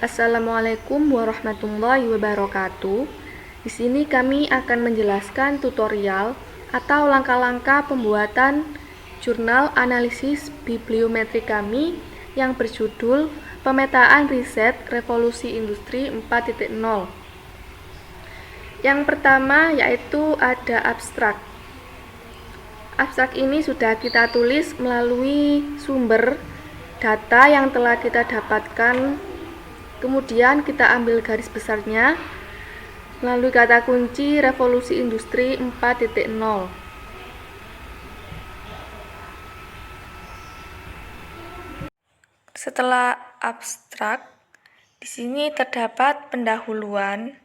Assalamualaikum warahmatullahi wabarakatuh. Di sini kami akan menjelaskan tutorial atau langkah-langkah pembuatan jurnal analisis bibliometri kami yang berjudul Pemetaan Riset Revolusi Industri 4.0. Yang pertama yaitu ada abstrak. Abstrak ini sudah kita tulis melalui sumber data yang telah kita dapatkan. Kemudian kita ambil garis besarnya melalui kata kunci revolusi industri 4.0. Setelah abstrak, di sini terdapat pendahuluan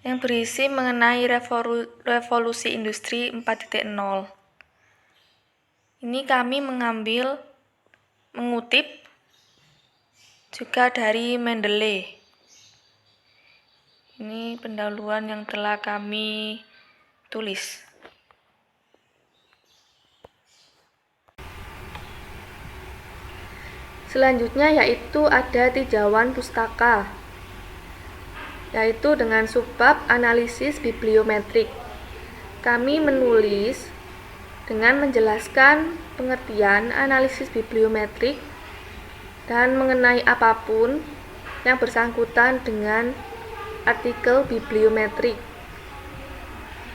yang berisi mengenai revolusi industri 4.0. Ini kami mengutip juga dari Mendeley. Ini pendahuluan yang telah kami tulis. Selanjutnya yaitu ada tinjauan pustaka, yaitu dengan subbab analisis bibliometrik. Kami menulis dengan menjelaskan pengertian analisis bibliometrik dan mengenai apapun yang bersangkutan dengan artikel bibliometrik.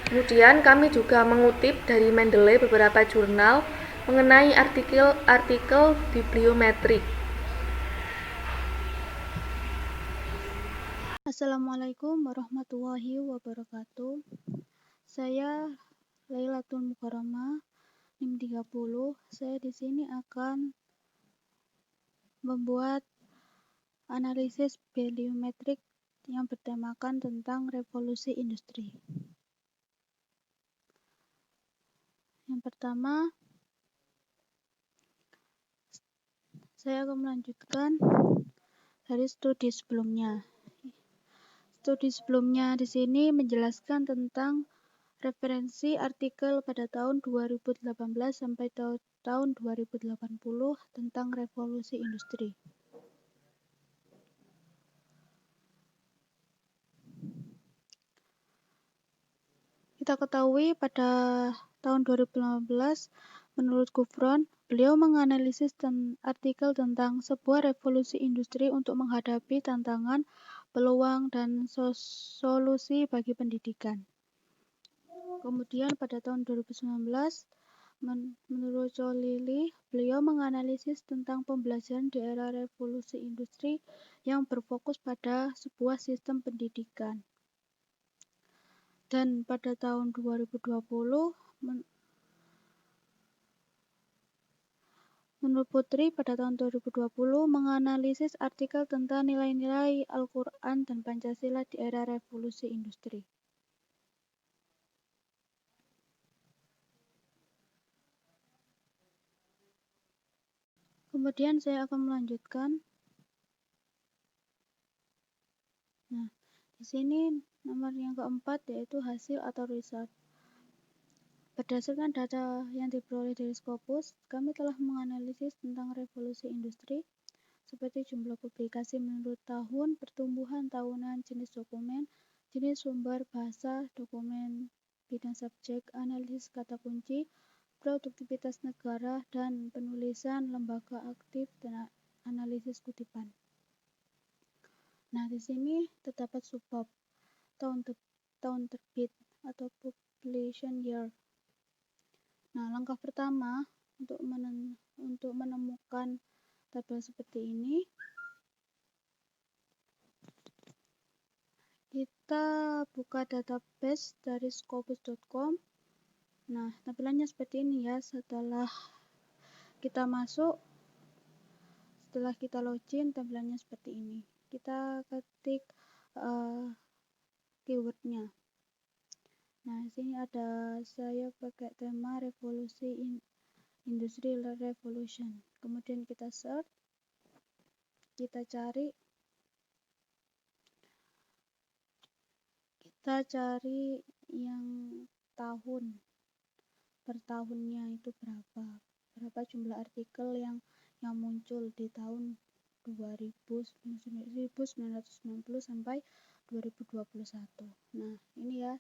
Kemudian kami juga mengutip dari Mendeley beberapa jurnal mengenai artikel bibliometrik. Assalamualaikum warahmatullahi wabarakatuh. Saya Lailatul Mukarramah, NIM 30. Saya di sini akan membuat analisis bibliometrik yang bertemakan tentang revolusi industri. Yang pertama, saya akan melanjutkan dari studi sebelumnya. Studi sebelumnya di sini menjelaskan tentang referensi artikel pada tahun 2018 sampai tahun 2080 tentang revolusi industri. Kita ketahui pada tahun 2015, menurut Gufron, beliau menganalisis artikel tentang sebuah revolusi industri untuk menghadapi tantangan, peluang, dan solusi bagi pendidikan. Kemudian pada tahun 2019, menurut Cholili, beliau menganalisis tentang pembelajaran di era revolusi industri yang berfokus pada sebuah sistem pendidikan. Dan pada tahun 2020, menurut Putri pada tahun 2020 menganalisis artikel tentang nilai-nilai Al-Quran dan Pancasila di era revolusi industri. Kemudian saya akan melanjutkan. Nah, di sini nomor yang keempat yaitu hasil atau result. Berdasarkan data yang diperoleh dari Scopus, kami telah menganalisis tentang revolusi industri seperti jumlah publikasi menurut tahun, pertumbuhan tahunan, jenis dokumen, jenis sumber, bahasa, dokumen, bidang subjek, analisis kata kunci, produktivitas negara, dan penulisan lembaga aktif dan analisis kutipan. Nah, di sini terdapat subbab tahun terbit atau publication year. Nah, langkah pertama untuk menemukan tabel seperti ini, kita buka database dari scopus.com. Nah, tampilannya seperti ini ya. Setelah kita masuk, setelah kita login, tampilannya seperti ini. Kita ketik keywordnya. Nah, sini ada saya pakai tema revolusi industri revolution. Kemudian kita search, kita cari yang tahun per tahunnya itu berapa jumlah artikel yang muncul di tahun 1990 sampai 2021. Nah, ini ya,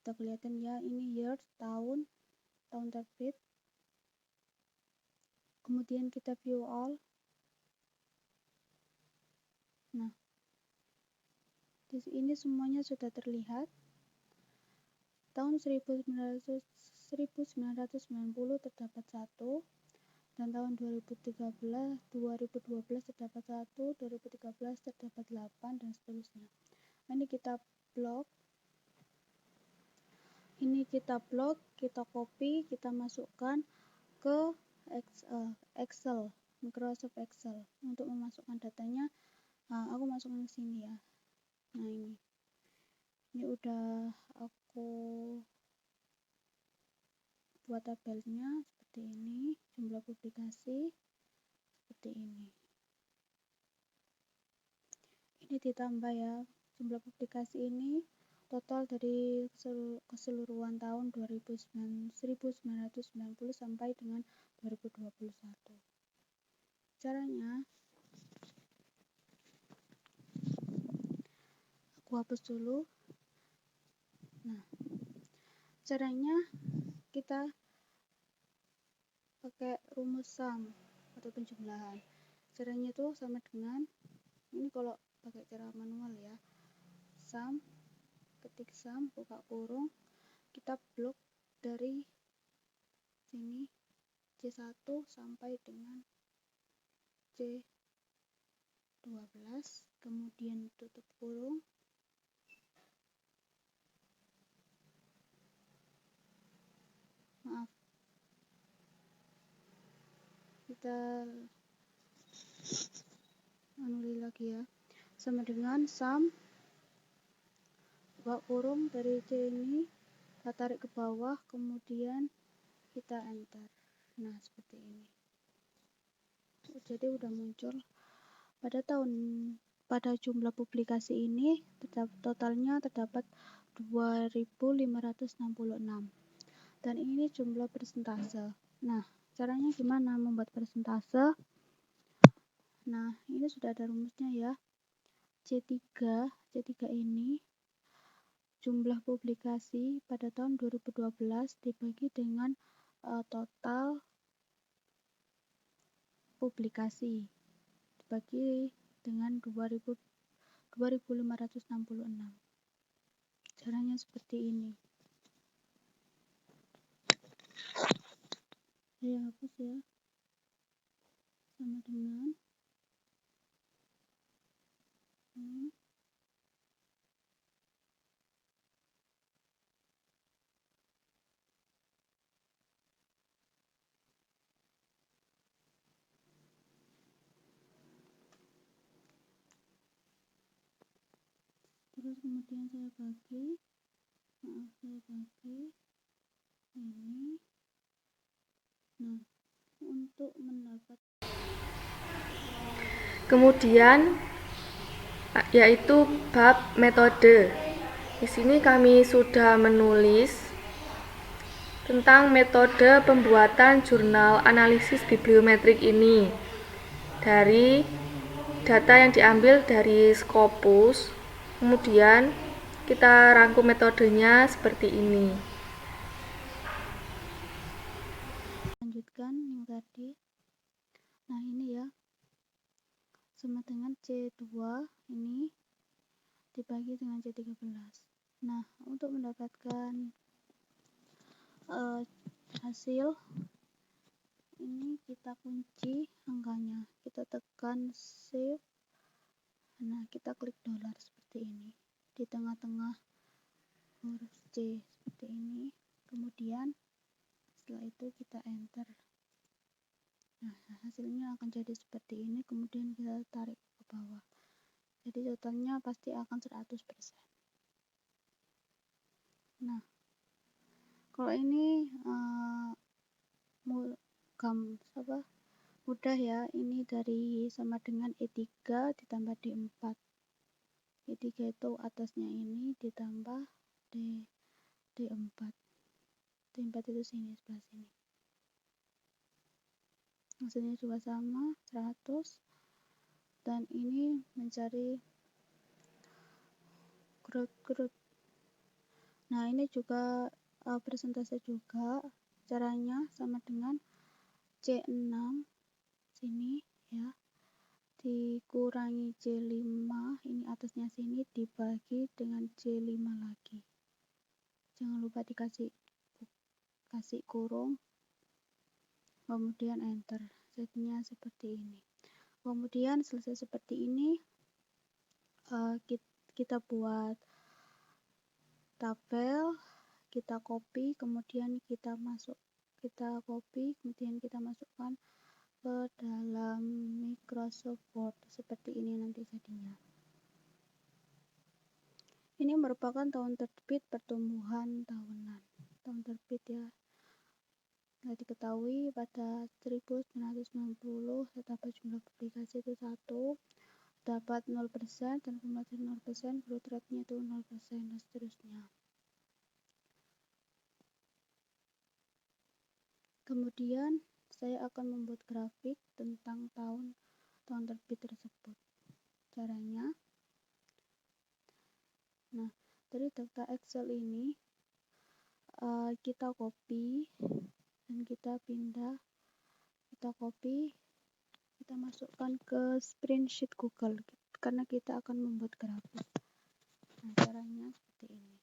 kita kelihatan ya, ini year, tahun terbit. Kemudian kita view all. Nah, di sini semuanya sudah terlihat. Tahun 1990 terdapat 1, dan tahun 2012 terdapat 1, 2013 terdapat 8, dan seterusnya. Ini kita blok, kita copy, kita masukkan ke Excel, Microsoft Excel. Untuk memasukkan datanya, aku masukkan ke sini ya. Nah, ini udah aku buat tabelnya seperti ini, jumlah publikasi seperti ini. Ini ditambah ya, jumlah publikasi ini total dari keseluruhan tahun 1990 sampai dengan 2021. Caranya, aku hapus dulu. Nah, caranya kita pakai rumus sum atau penjumlahan. Caranya itu sama dengan ini kalau pakai cara manual ya. Sum, ketik sum, buka kurung, kita blok dari sini C1 sampai dengan C12, kemudian tutup kurung. Maaf, kita ulangi lagi ya, sama dengan sum, buka kurung, dari C ini kita tarik ke bawah, kemudian kita enter. Nah, seperti ini. Jadi udah muncul. Pada jumlah publikasi ini totalnya terdapat 2566, dan ini jumlah persentase. Nah, caranya gimana membuat persentase? Nah, ini sudah ada rumusnya ya. C3 ini jumlah publikasi pada tahun 2012 dibagi dengan total publikasi dibagi dengan 2566. Caranya seperti ini. Saya hapus ya. Sama dengan ini. Terus kemudian saya bagi ini. Nah, untuk mendapat Kemudian yaitu bab metode. Di sini kami sudah menulis tentang metode pembuatan jurnal analisis bibliometrik ini dari data yang diambil dari Scopus. Kemudian kita rangkum metodenya seperti ini. Lanjutkan yang tadi. Nah, ini ya, sama dengan C2 ini dibagi dengan C13. Nah, untuk mendapatkan hasil ini, kita kunci angkanya, kita tekan save. Nah, kita klik dolar seperti ini di tengah-tengah huruf C seperti ini. Kemudian setelah itu kita enter. Nah, hasilnya akan jadi seperti ini. Kemudian kita tarik ke bawah. Jadi totalnya pasti akan 100%. Nah, kalau ini mudah ya. Ini dari sama dengan E3 ditambah D4. E3 itu atasnya ini ditambah D4. D4 itu sini, sebelah sini. Hasilnya juga sama, 100. dan ini mencari growth. Nah, ini juga persentase juga. Caranya sama dengan C6 sini ya, dikurangi C5, ini atasnya sini dibagi dengan C5 lagi. Jangan lupa kasih kurung, kemudian enter. Jadinya seperti ini. Kemudian selesai seperti ini, kita buat tabel, kita copy, kemudian kita copy, kemudian kita masukkan ke dalam Microsoft Word seperti ini nanti jadinya. Ini merupakan tahun terbit pertumbuhan tahunan. Tahun terbit ya. Nah, diketahui pada 1990 terdapat jumlah publikasi itu 1, dapat 0% dan kumulatif 0%, growth rate-nya itu 0% dan seterusnya. Kemudian saya akan membuat grafik tentang tahun terbit tersebut. Caranya, nah dari data Excel ini kita copy dan kita pindah, kita copy, kita masukkan ke spreadsheet Google karena kita akan membuat grafik. Nah, caranya seperti ini.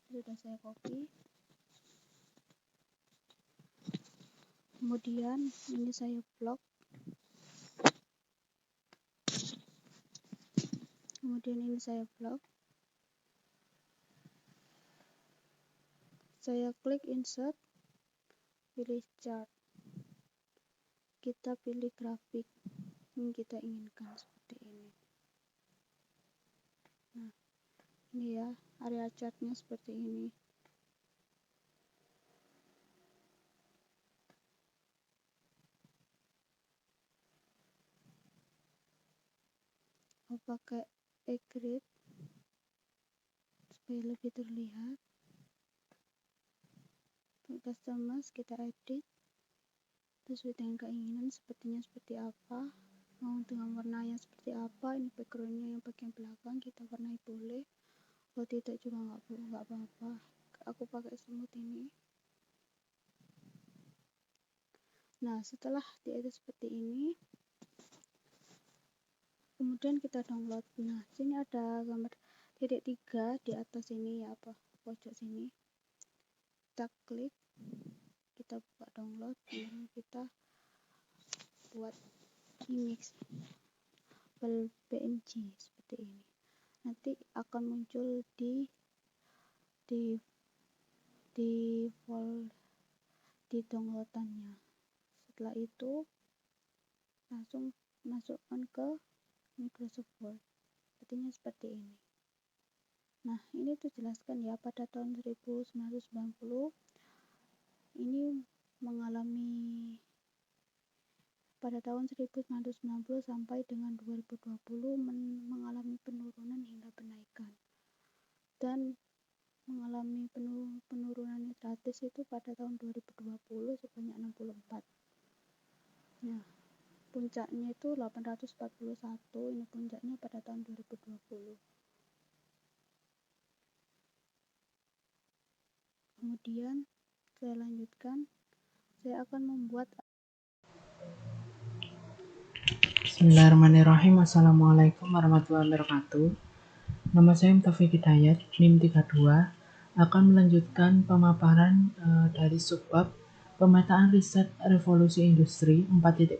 Sudah saya copy, kemudian ini saya blok, saya klik insert, pilih chart, kita pilih grafik yang kita inginkan seperti ini. Nah, ini ya area chartnya seperti ini. Pakai Grid supaya lebih terlihat. Customize, kita edit sesuai dengan keinginan, seperti apa, mau dengan warna yang seperti apa. Ini backgroundnya yang bagian belakang kita warnai boleh, kalau tidak juga nggak apa-apa. Aku pakai smooth ini. Nah, setelah diedit seperti ini, kemudian kita download. Nah, sini ada gambar titik 3 di atas ini ya, pojok sini. Kita klik, kita buka download, kemudian kita buat image PNG seperti ini. Nanti akan muncul di downloadannya. Setelah itu langsung masukkan ke Microsoft Word. Sepertinya seperti ini. Nah, ini tuh jelaskan ya, pada tahun 1990 ini pada tahun 1990 sampai dengan 2020 mengalami penurunan hingga penaikan, dan mengalami penurunan drastis itu pada tahun 2020 sebanyak 64. Nah, puncaknya itu 841, ini puncaknya pada tahun 2020. Kemudian saya lanjutkan, saya akan membuat. Bismillahirrahmanirrahim. Assalamualaikum warahmatullahi wabarakatuh. Nama saya Taufik Hidayat, NIM 32, akan melanjutkan pemaparan dari subbab pemetaan riset revolusi industri 4.0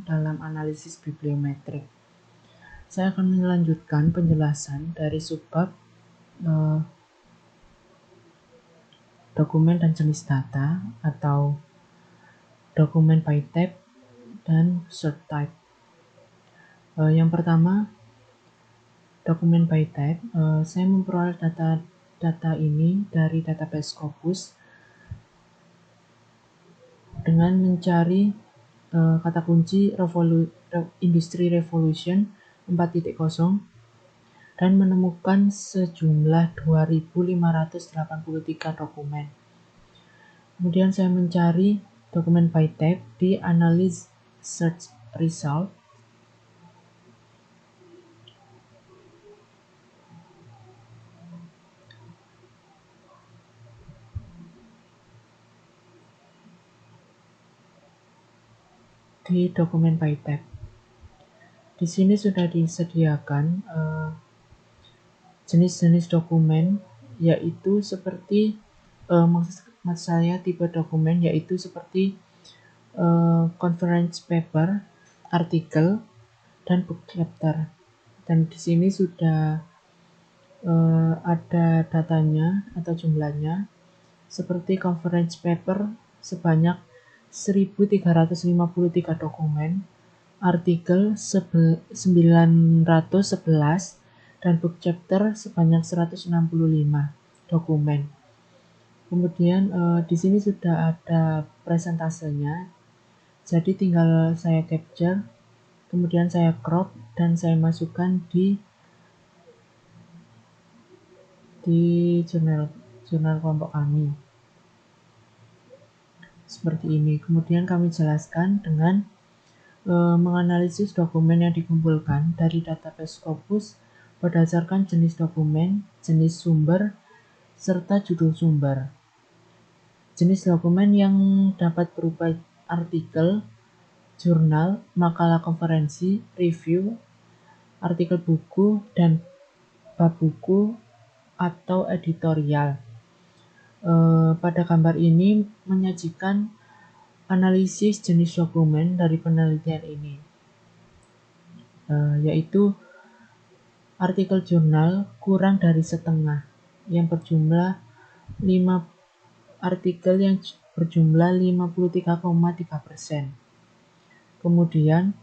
dalam analisis bibliometrik. Saya akan melanjutkan penjelasan dari subbab dokumen dan jenis data atau dokumen by type dan search type. Yang pertama, dokumen by type. Saya memperoleh data ini dari database Scopus dengan mencari kata kunci Industry Revolution 4.0 dan menemukan sejumlah 2.583 dokumen. Kemudian saya mencari dokumen by type di Analyze Search Result. di dokumen PyTab. Di sini sudah disediakan jenis-jenis dokumen, yaitu seperti maksud saya tipe dokumen yaitu seperti conference paper, artikel, dan book chapter. Dan di sini sudah ada datanya atau jumlahnya. Seperti conference paper sebanyak 1353 dokumen, artikel 911, dan book chapter sebanyak 165 dokumen. Kemudian di sini sudah ada presentasenya, jadi tinggal saya capture, kemudian saya crop dan saya masukkan di jurnal kelompok kami. Seperti ini. Kemudian kami jelaskan dengan menganalisis dokumen yang dikumpulkan dari database Scopus berdasarkan jenis dokumen, jenis sumber, serta judul sumber. Jenis dokumen yang dapat berupa artikel, jurnal, makalah konferensi, review, artikel buku, dan bab buku atau editorial. Pada gambar ini menyajikan analisis jenis dokumen dari penelitian ini, yaitu artikel jurnal kurang dari setengah yang berjumlah 5 artikel yang berjumlah 53,3%. Kemudian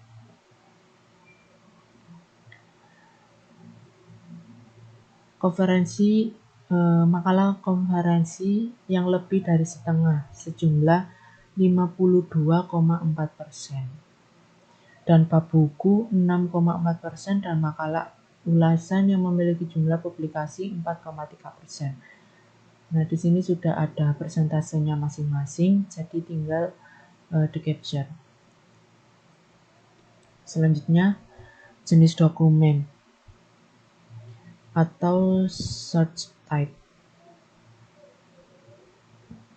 makalah konferensi yang lebih dari setengah sejumlah 52,4%. Dan bab buku 6,4% dan makalah ulasan yang memiliki jumlah publikasi 4,3%. Nah, di sini sudah ada persentasenya masing-masing, jadi tinggal di capture. Selanjutnya, jenis dokumen atau search type.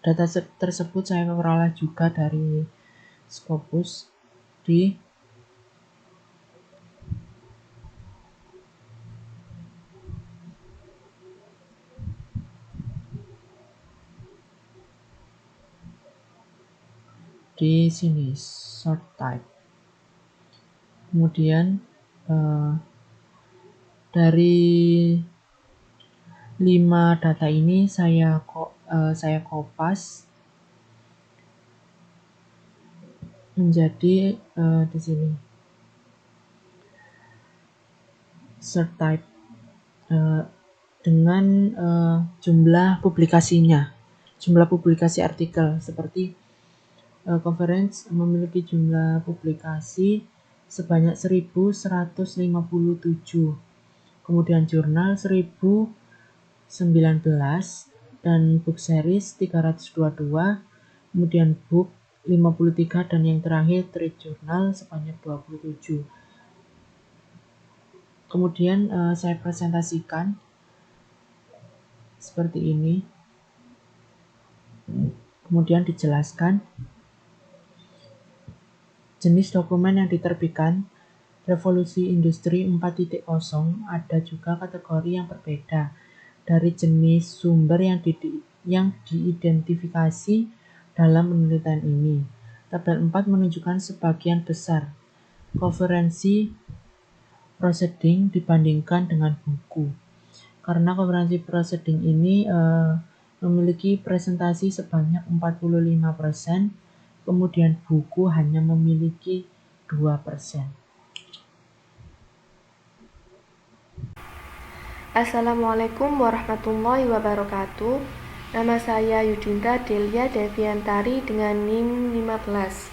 Data tersebut saya peroleh juga dari Scopus di sini, sort type. Kemudian dari 5 data ini saya kopas menjadi di sini sort type dengan jumlah publikasinya, jumlah publikasi artikel. Seperti conference memiliki jumlah publikasi sebanyak 1157, kemudian jurnal 1019, dan book series 322, kemudian book 53, dan yang terakhir trade journal sebanyak 27. Kemudian saya presentasikan seperti ini. Kemudian dijelaskan jenis dokumen yang diterbitkan. Revolusi Industri 4.0 ada juga kategori yang berbeda dari jenis sumber yang diidentifikasi dalam penelitian ini. Tabel 4 menunjukkan sebagian besar konferensi proceeding dibandingkan dengan buku. Karena konferensi proceeding ini memiliki presentasi sebanyak 45%, kemudian buku hanya memiliki 2%. Assalamualaikum warahmatullahi wabarakatuh. Nama saya Yudinta Delia Deviantari dengan NIM 15.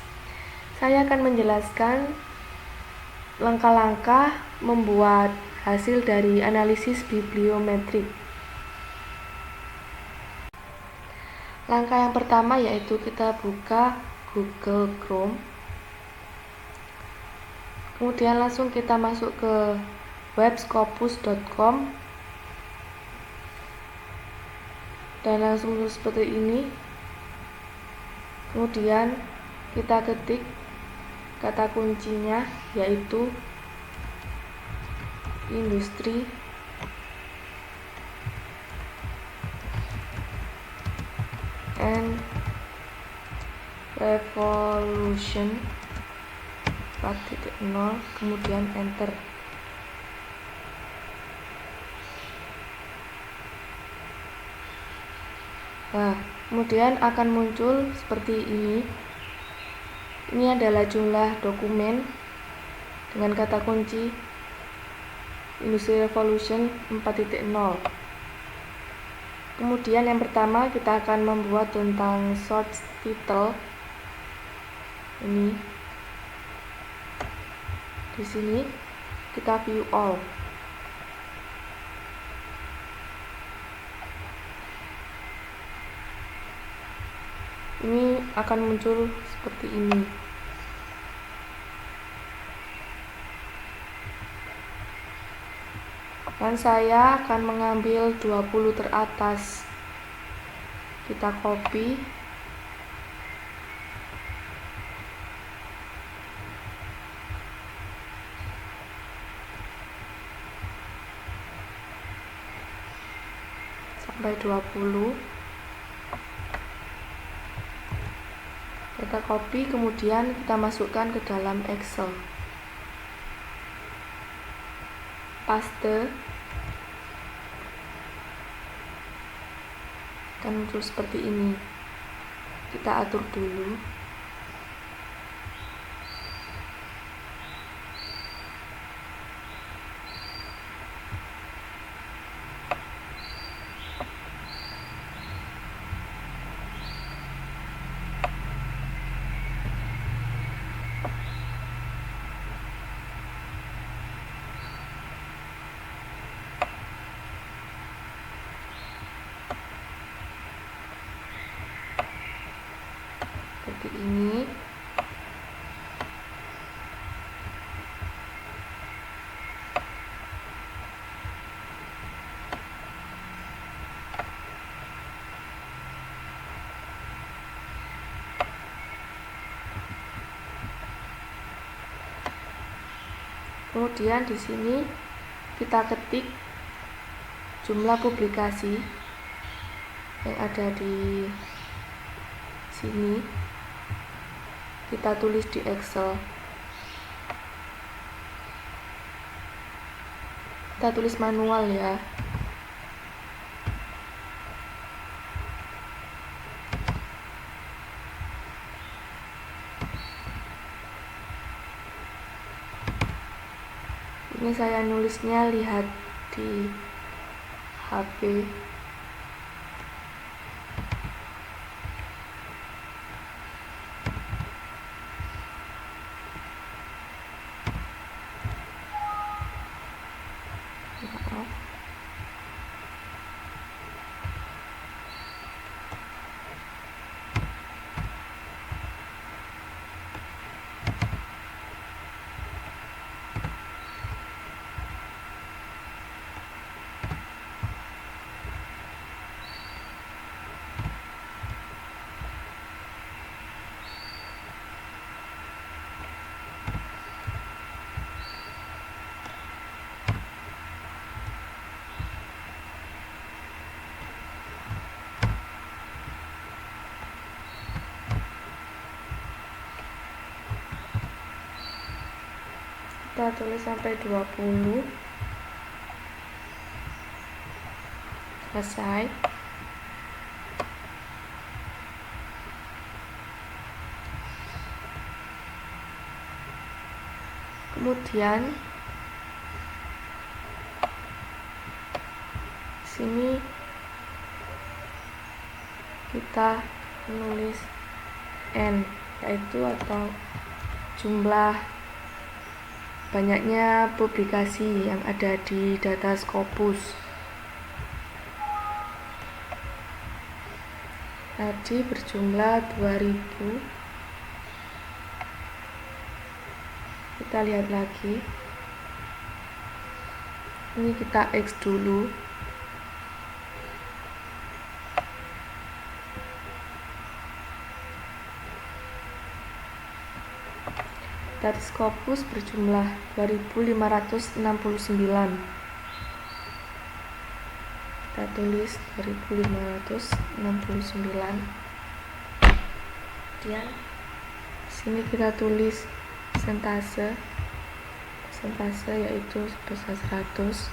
Saya akan menjelaskan langkah-langkah membuat hasil dari analisis bibliometrik. Langkah yang pertama yaitu kita buka Google Chrome. Kemudian langsung kita masuk ke webscopus.com dan langsung seperti ini. Kemudian kita ketik kata kuncinya yaitu industri and revolution 4.0, kemudian enter. Nah, kemudian akan muncul seperti ini. Ini adalah jumlah dokumen dengan kata kunci Industri Revolution 4.0. Kemudian yang pertama kita akan membuat tentang source title. Ini di sini kita view all. Ini akan muncul seperti ini. Dan saya akan mengambil 20 teratas. Kita copy. Sampai 20. Kita copy, kemudian kita masukkan ke dalam Excel. Paste. Akan muncul seperti ini. Kita atur dulu. Seperti ini. Kemudian di sini kita ketik jumlah publikasi yang ada di sini. Kita tulis di Excel. Kita tulis manual ya. Ini saya nulisnya lihat di HP. Kita tulis sampai 20. Selesai. Kemudian sini kita menulis N, yaitu atau jumlah banyaknya publikasi yang ada di data Scopus. Tadi berjumlah 2000. Kita lihat lagi. Ini kita X dulu. dari Scopus berjumlah 2569. Kita tulis 2569. Kemudian sini kita tulis persentase yaitu sebesar 100.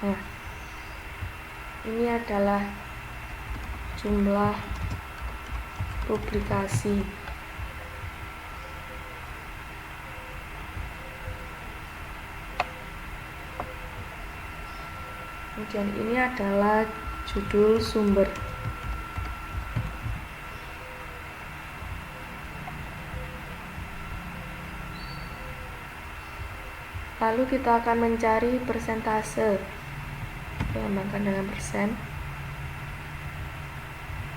Nah, ini adalah jumlah publikasi. Kemudian ini adalah judul sumber. Lalu kita akan mencari persentase. Dilambangkan dengan persen.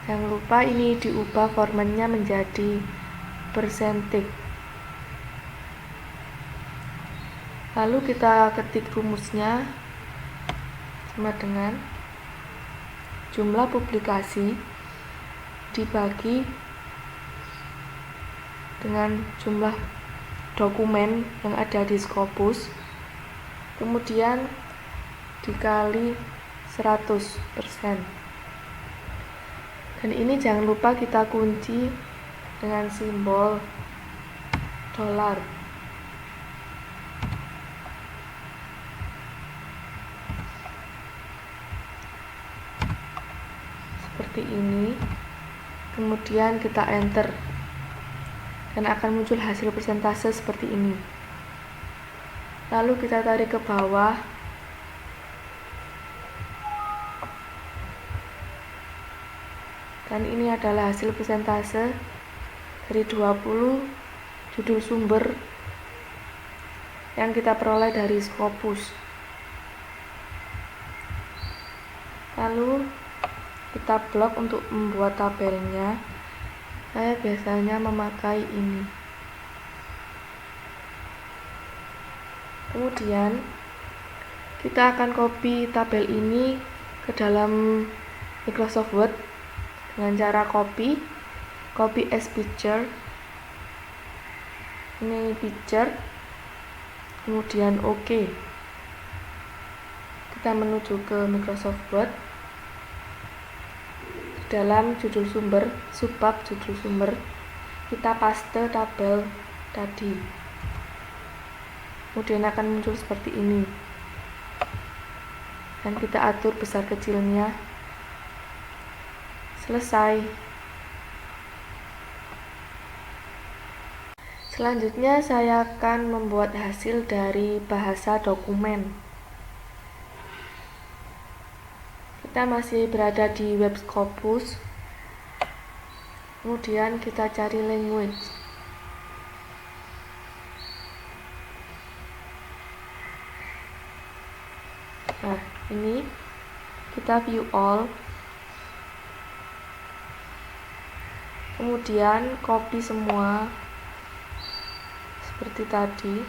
Jangan lupa ini diubah formatnya menjadi persentage. Lalu kita ketik rumusnya sama dengan jumlah publikasi dibagi dengan jumlah dokumen yang ada di Scopus, kemudian dikali 100%. Dan ini jangan lupa kita kunci dengan simbol dolar. Seperti ini. Kemudian kita enter. Dan akan muncul hasil persentase seperti ini. Lalu kita tarik ke bawah. Dan ini adalah hasil persentase dari 20 judul sumber yang kita peroleh dari Scopus. Lalu kita blok untuk membuat tabelnya. Saya biasanya memakai ini. Kemudian kita akan copy tabel ini ke dalam Microsoft Word dengan cara copy as picture. Ini picture, kemudian OK. Kita menuju ke Microsoft Word. Dalam judul sumber, subbab judul sumber, kita paste tabel tadi. Kemudian akan muncul seperti ini. Dan kita atur besar kecilnya. Selesai. Selanjutnya saya akan membuat hasil dari bahasa dokumen. Kita masih berada di web Scopus. Kemudian kita cari language. Nah, ini kita view all. Kemudian copy semua seperti tadi.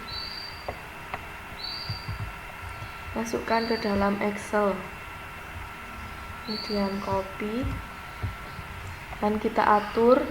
Masukkan ke dalam Excel. Kemudian copy dan kita atur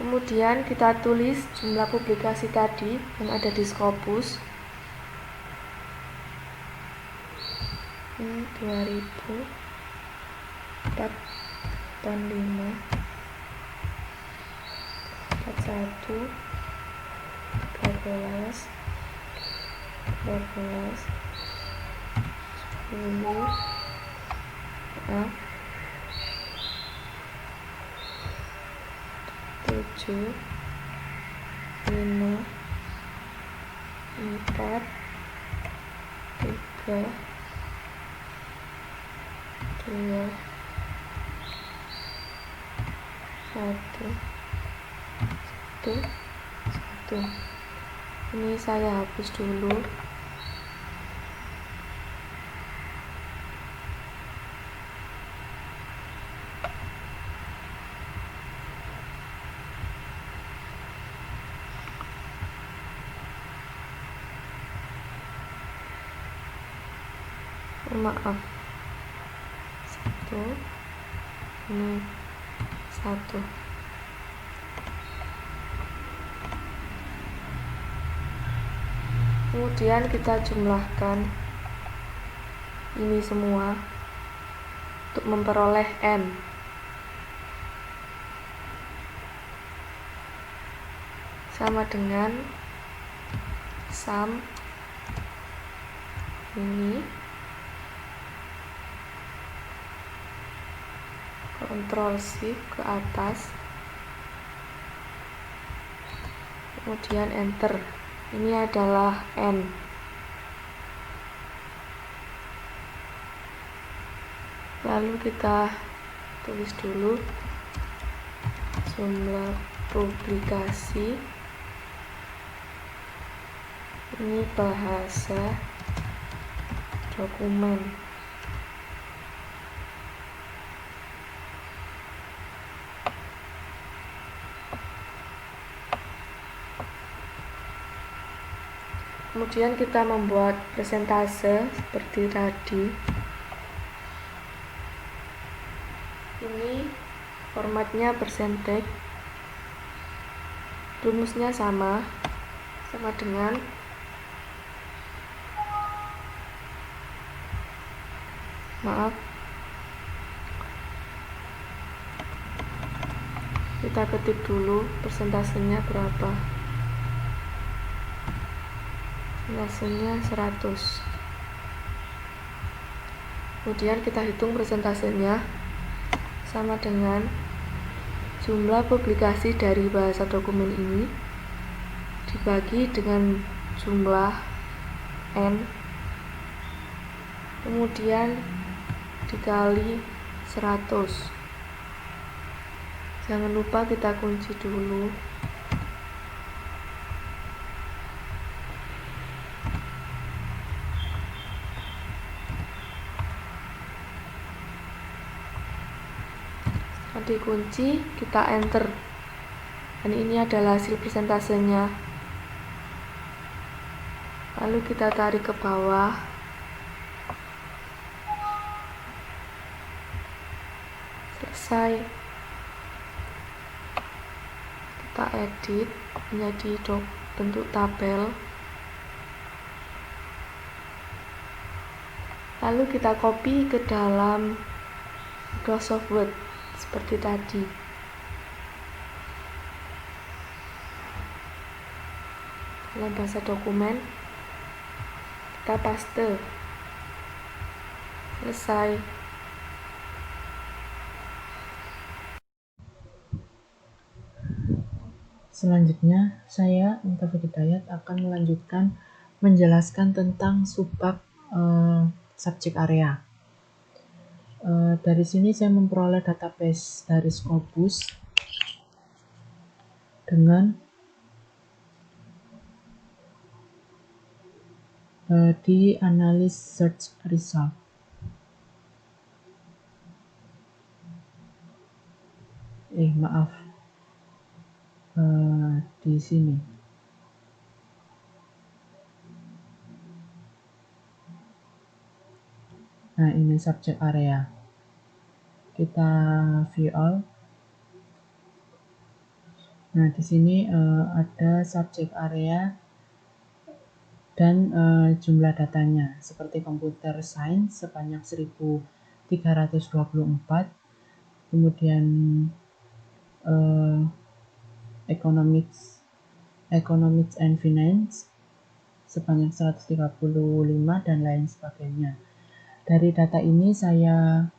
kemudian kita tulis jumlah publikasi tadi yang ada di Scopus. Ini 2004, 85, 41, 13, 12, 10, 7, 5, 4, 3, 2, 1. 1 ini saya hapus dulu. Maaf, 1 ini 1. Kemudian kita jumlahkan ini semua untuk memperoleh N. Sama dengan sum ini Ctrl Shift ke atas, kemudian enter. Ini adalah N. Lalu kita tulis dulu jumlah publikasi. Ini bahasa dokumen. Kemudian kita membuat presentase seperti tadi. Ini formatnya percentage. Rumusnya sama dengan kita ketik dulu persentasenya berapa. Persentasenya 100. Kemudian kita hitung persentasenya sama dengan jumlah publikasi dari bahasa dokumen ini dibagi dengan jumlah N, kemudian dikali 100. Jangan lupa kita kunci dulu. Setelah dikunci, kita enter. Dan ini adalah hasil presentasenya. Lalu kita tarik ke bawah. Selesai. Kita edit menjadi bentuk tabel. Lalu kita copy ke dalam Microsoft Word seperti tadi. Dalam bahasa dokumen kita paste. Selesai. Selanjutnya, saya, Taufik Hidayat, akan melanjutkan menjelaskan tentang subbab subject area. Dari sini saya memperoleh database dari Scopus dengan di analysis search result. Di sini. Nah, ini subject area. Kita view all. Nah, di sini ada subject area dan jumlah datanya seperti computer science sebanyak 1324, kemudian economics and finance sebanyak 135 dan lain sebagainya. Dari data ini saya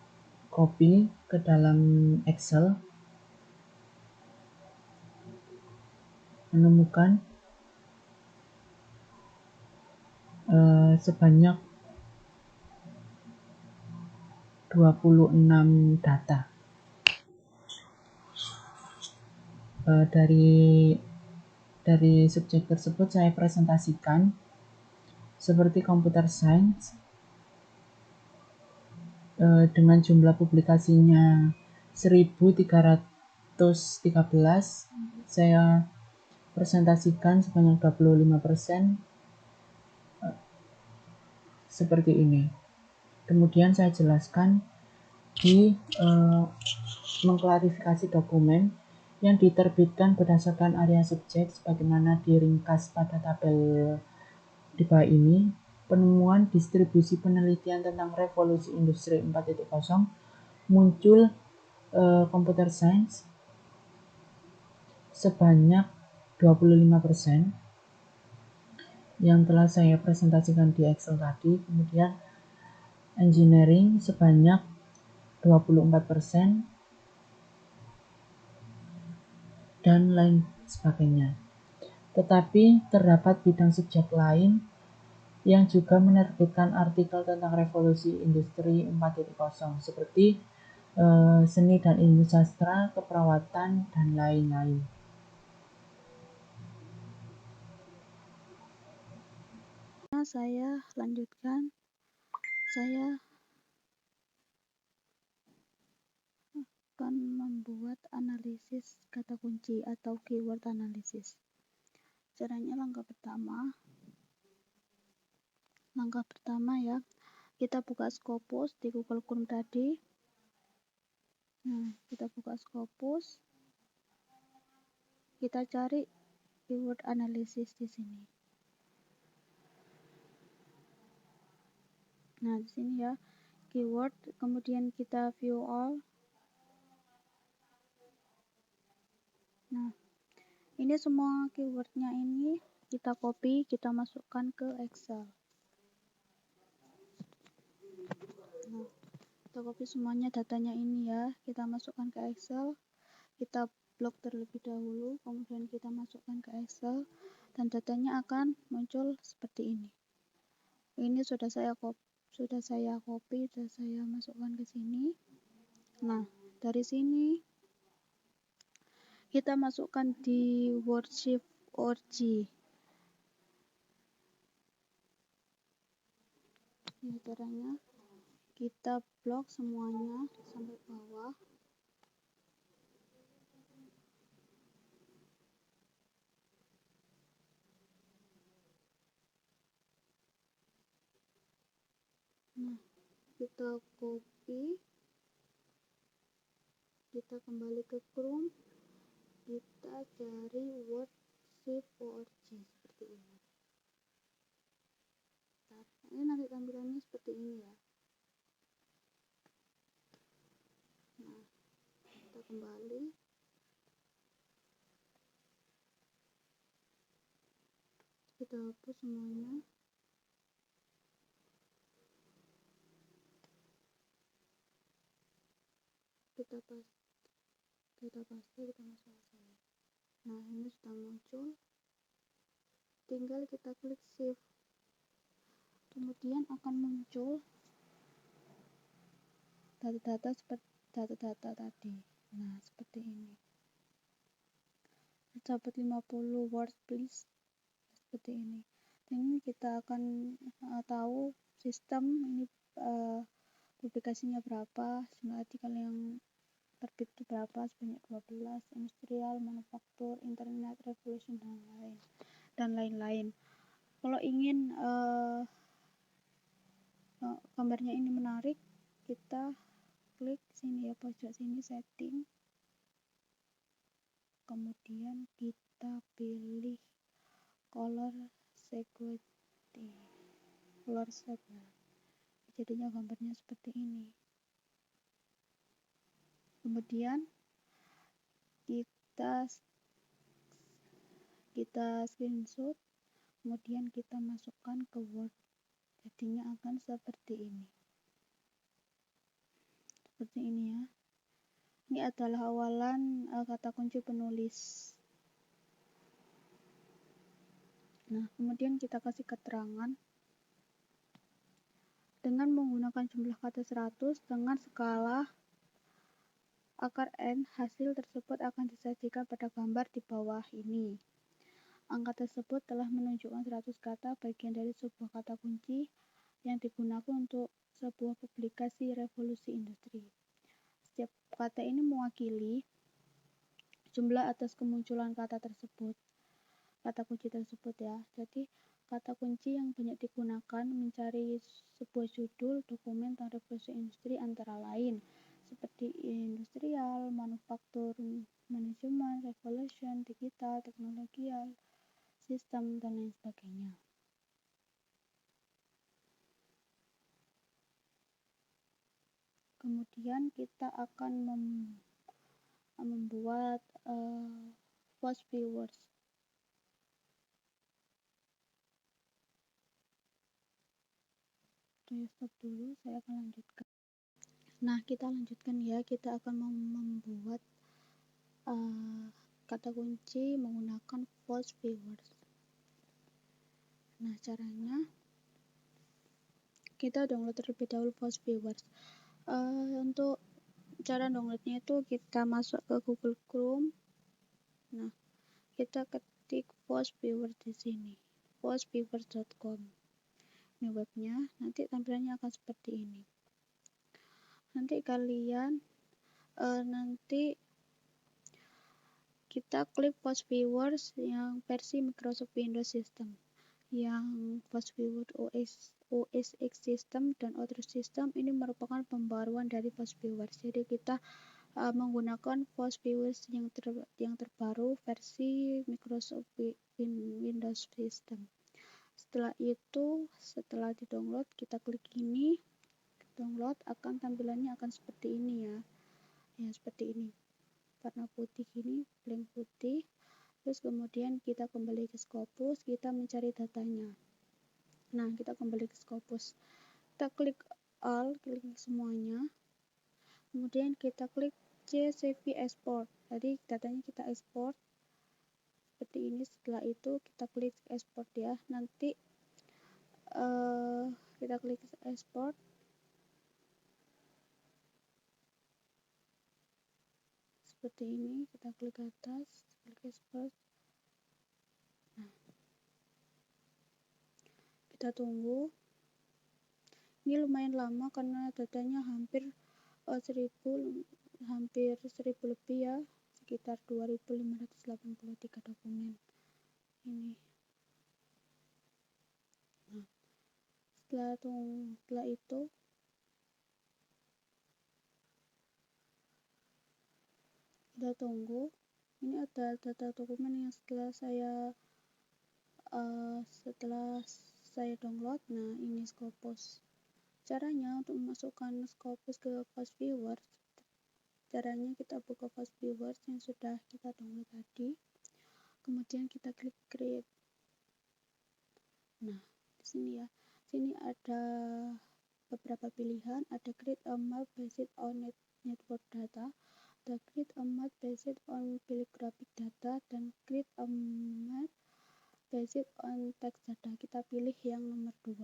copy ke dalam Excel, menemukan sebanyak 26 data. dari subjek tersebut saya presentasikan seperti computer science dengan jumlah publikasinya 1313, saya presentasikan sebanyak 25% seperti ini. Kemudian saya jelaskan di mengklarifikasi dokumen yang diterbitkan berdasarkan area subjek sebagaimana diringkas pada tabel di bawah ini. Penemuan distribusi penelitian tentang revolusi industri 4.0 muncul computer science sebanyak 25% yang telah saya presentasikan di Excel tadi. Kemudian engineering sebanyak 24% dan lain sebagainya. Tetapi terdapat bidang subjek lain yang juga menerbitkan artikel tentang revolusi industri 4.0 seperti seni dan ilmu sastra, keperawatan, dan lain-lain. Saya lanjutkan. Saya akan membuat analisis kata kunci atau keyword analisis. Caranya langkah pertama ya, kita buka Scopus di Google Chrome tadi. Nah, kita buka Scopus, kita cari keyword analisis di sini. Nah, di sini ya, keyword, kemudian kita view all. Nah, ini semua keywordnya ini kita copy, kita masukkan ke Excel. Nah, kita copy semuanya datanya ini ya, kita masukkan ke Excel, kita blok terlebih dahulu, kemudian kita masukkan ke Excel, dan datanya akan muncul seperti ini. Ini sudah saya copy, sudah saya masukkan ke sini. Nah, dari sini kita masukkan di worksheet org. Ini caranya, kita blok semuanya sampai bawah. Nah, kita copy, kita kembali ke Chrome, kita cari worksheet org seperti ini. Ini nanti tampilannya seperti ini ya. Nah, kita kembali, kita hapus semuanya. Kita paste, kita masukkan sini. Nah, ini sudah muncul, tinggal kita klik save, kemudian akan muncul data-data seperti data-data tadi. Nah, seperti ini. Dapat 50 words please, seperti ini. Ini kita akan tahu sistem ini publikasinya berapa, jumlah artikel yang terbit itu berapa, sebanyak 12, industrial, manufaktur, internet, revolution, dan lain-lain. Kalau ingin gambarnya ini menarik, kita klik sini ya, pojok sini setting, kemudian kita pilih color sequence, color shape ya. Jadinya gambarnya seperti ini. Kemudian kita screenshot, kemudian kita masukkan ke Word, jadinya akan seperti ini. Seperti ini ya. Ini adalah awalan kata kunci penulis. Nah, kemudian kita kasih keterangan dengan menggunakan jumlah kata 100 dengan skala akar N, hasil tersebut akan disajikan pada gambar di bawah ini. Angka tersebut telah menunjukkan 100 kata bagian dari sebuah kata kunci yang digunakan untuk sebuah publikasi revolusi industri. Setiap kata ini mewakili jumlah atas kemunculan kata tersebut, kata kunci tersebut ya. Jadi kata kunci yang banyak digunakan mencari sebuah judul dokumen tentang revolusi industri antara lain seperti industrial, manufaktur, manajemen, revolution, digital, teknologial, sistem, dan lain sebagainya. Kemudian kita akan membuat post viewers. Saya stop dulu, saya akan lanjutkan. Nah, kita lanjutkan ya. Kita akan membuat kata kunci menggunakan post viewers. Nah, caranya kita download terlebih dahulu post viewers. Untuk cara downloadnya itu kita masuk ke Google Chrome. Nah, kita ketik post viewers di sini, postviewers.com. Ini webnya. Nanti tampilannya akan seperti ini. Nanti kalian nanti kita klik post viewers yang versi Microsoft Windows System, yang post viewers OS X System dan Outlook System ini merupakan pembaruan dari post viewers. Jadi kita menggunakan post viewers yang terbaru versi Microsoft Windows System. Setelah itu, setelah di-download, kita klik ini, download, akan tampilannya akan seperti ini ya. Ya, seperti ini. Warna putih ini, blank putih. Terus kemudian kita kembali ke Scopus, kita mencari datanya. Nah, kita kembali ke Scopus. Kita klik all, klik semuanya. Kemudian kita klik CSV export. Jadi datanya kita export seperti ini. Setelah itu kita klik export ya. Nanti kita klik export. Seperti ini, kita klik ke atas, klik export. Nah, kita tunggu. Ini lumayan lama karena datanya hampir 1000 lebih ya, sekitar 2583 dokumen ini. Nah, setelah itu kita tunggu. Ini ada data dokumen yang setelah saya download. Nah, ini Scopus. Caranya untuk memasukkan Scopus ke post viewers, caranya kita buka post viewers yang sudah kita download tadi, kemudian kita klik create. Nah, di sini ya, sini ada beberapa pilihan, ada create a map based on network data, ada create a map based on bibliographic data, dan create a map based on text data. Kita pilih yang nomor 2,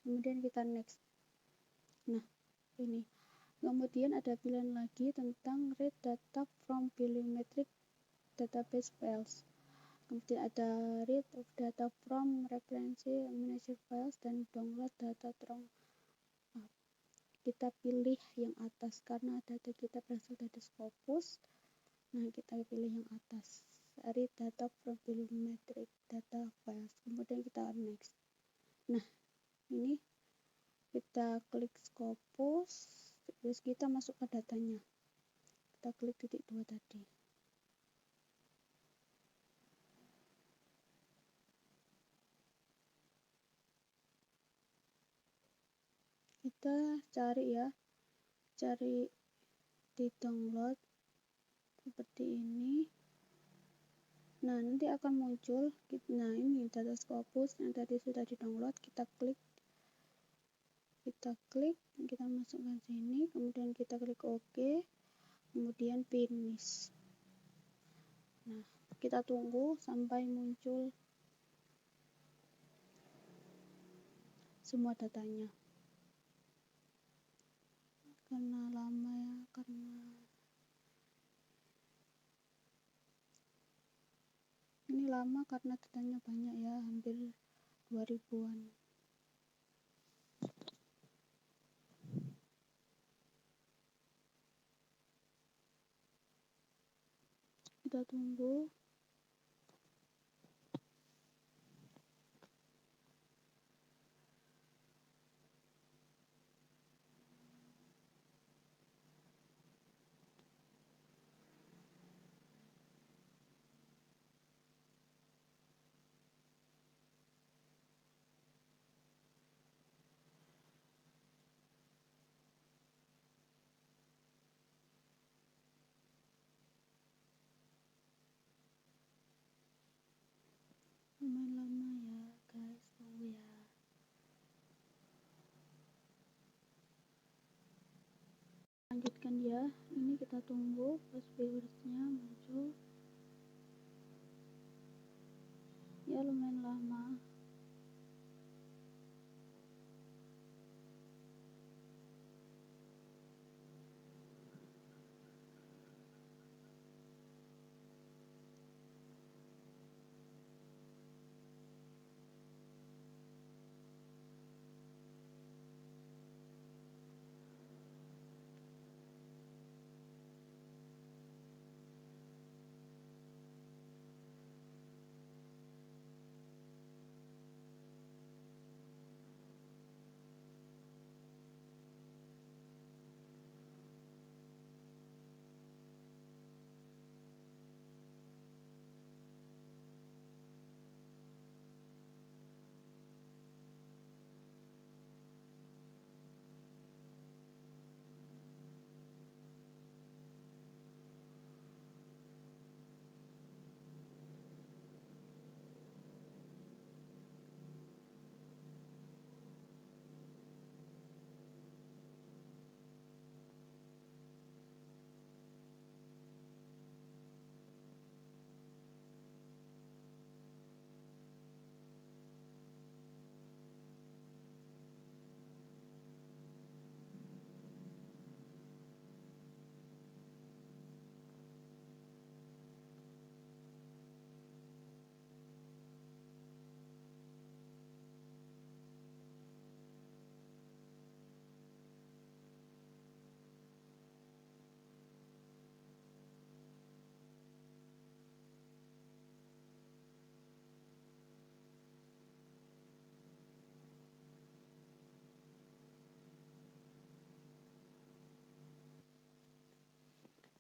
kemudian kita next. Nah, ini. Kemudian ada pilihan lagi tentang read data from bibliometric database files. Kemudian ada read of data from reference manager files dan download data from. Kita pilih yang atas karena data kita berasal dari Scopus. Nah, kita pilih yang atas, read data from bibliometric data files. Kemudian kita next. Nah, ini kita klik Scopus, terus kita masukkan datanya. Kita klik titik 2 tadi. Kita cari ya, cari di download seperti ini. Nah, nanti akan muncul. Nah, ini data Scopus yang tadi sudah di download. Kita klik, kita masukkan sini, kemudian kita klik OK, kemudian finish. Nah, kita tunggu sampai muncul semua datanya. Karena lama ya, karena lama karena datanya banyak ya, hampir 2000-an. Kita tunggu. Lumayan lama ya guys, tunggu ya. Lanjutkan ya, ini kita tunggu pas viewersnya muncul ya, lumayan lama.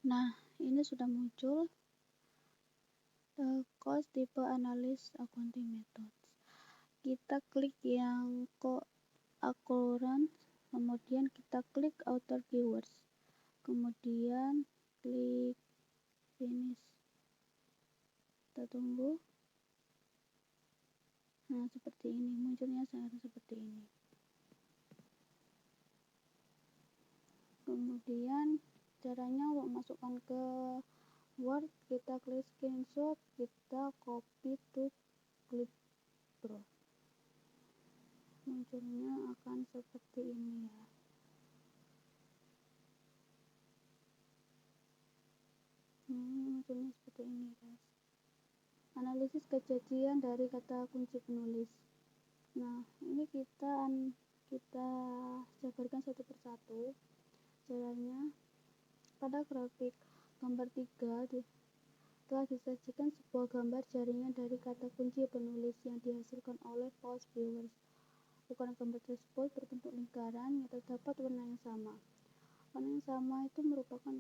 Nah, ini sudah muncul cost type analysis accounting methods. Kita klik yang occurrence, kemudian kita klik outer keywords, kemudian klik finish. Kita tunggu. Nah, seperti ini munculnya, seperti ini. Kemudian caranya untuk masukkan ke Word, kita klik screenshot, kita copy to clipboard. Munculnya akan seperti ini ya. Munculnya seperti ini guys. Analisis kejadian dari kata kunci penulis. Nah, ini kita jabarkan satu persatu. Caranya, pada grafik gambar 3 telah disajikan sebuah gambar jaringan dari kata kunci penulis yang dihasilkan oleh pause viewers. Ukuran gambar tersebut berbentuk lingkaran yang terdapat warna yang sama. Warna yang sama itu merupakan